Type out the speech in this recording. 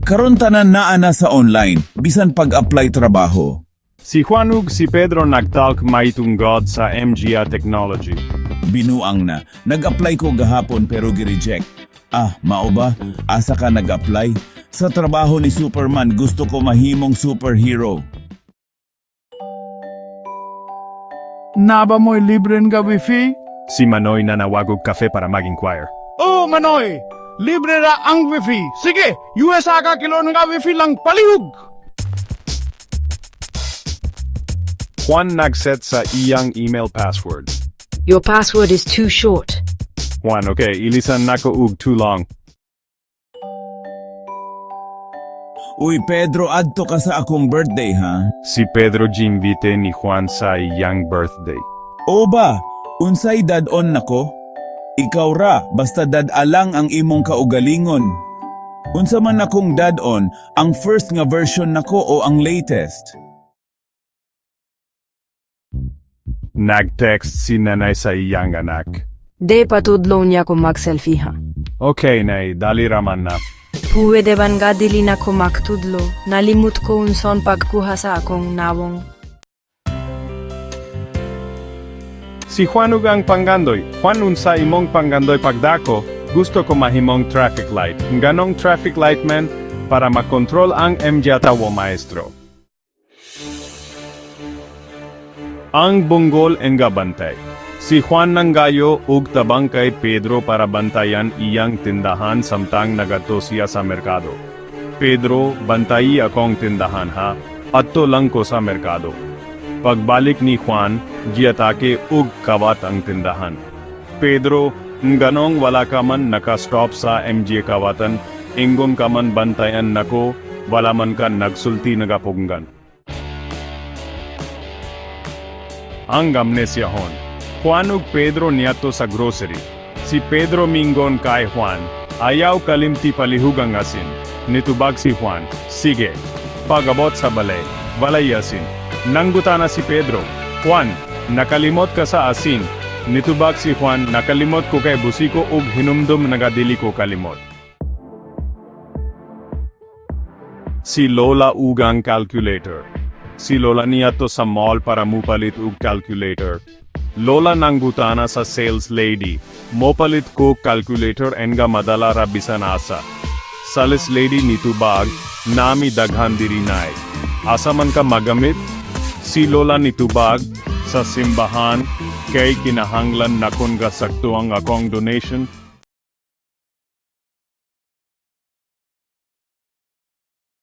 Karon tanan naa na sa online, bisan pag-apply trabaho. Si Juan ug si Pedro nagtalk maitungod sa MGA Technology. Binuang na, nag-apply ko gahapon pero gi-reject. Mao ba? Asa ka nag-apply? Sa trabaho ni Superman, gusto ko mahimong superhero. Naba mo'y libre nga wifi? Si Manoy na nawagog kafe para mag-inquire. Oh, Manoy! Libre ra ang wifi. Sige, US ka kilo nga wifi lang palihog. Juan nagset sa iyang email password. Your password is too short. Juan, okay, ilisan nako ug too long. Uy Pedro, adto ka sa akong birthday ha? Si Pedro ginvite ni Juan sa iyang birthday. O ba, unsay dad-on nako? Ikaw ra, basta dad-alang ang imong kaugalingon. Unsa man akong dad-on, ang first nga version nako o ang latest? Nag-text si nanay sa iyang anak. De patudlo niya ko mag-selfie ha. Okay, nay, dali raman na. Pwede ban nga dili na ko magtudlo. Nalimut ko unson pagkuha sa akong nawong. Si Juan ug ang panggandoy. Juan unsa imong panggandoy pagdako, gusto ko mahimong traffic light. Ganong traffic light man para makontrol ang MJ tawo maestro. Ang bunggol nga bantay. Si Juan nanggayo ug tabang kay Pedro para bantayan iyang tindahan samtang nagato siya sa merkado. Pedro, bantayi akong tindahan ha, adto lang ko sa merkado. Pagbalik ni Juan, giatake ug kawat ang tindahan. Pedro, nganong wala ka man nakastop sa MJ kawatan, ingon ka man bantayan nako, wala man ka nagsulti nagapunggan. Ang amnesyahon. Juan ug Pedro niyato sa grocery. Si Pedro mingon kay Juan, ayaw kalimti palihug ang asin. Nitubag si Juan, sige. Pagabot sa balay, walay asin. Nangguta na si Pedro, Juan, nakalimot ka sa asin. Nitubag si Juan, nakalimot ko kay busiko ug hinumdum nagadili ko kalimot. Si Lola ugang calculator. Si Lola niyato sa mall para mupalit ug calculator. Lola nanggutana sa sales lady, mopalit ko calculator enga madala ra bisan asa. Sales lady nitubag, nami daghan diri nay. Asa man ka magamit? Si Lola nitubag, sa simbahan, kay kinahanglan nakon ga saktuang akong donation,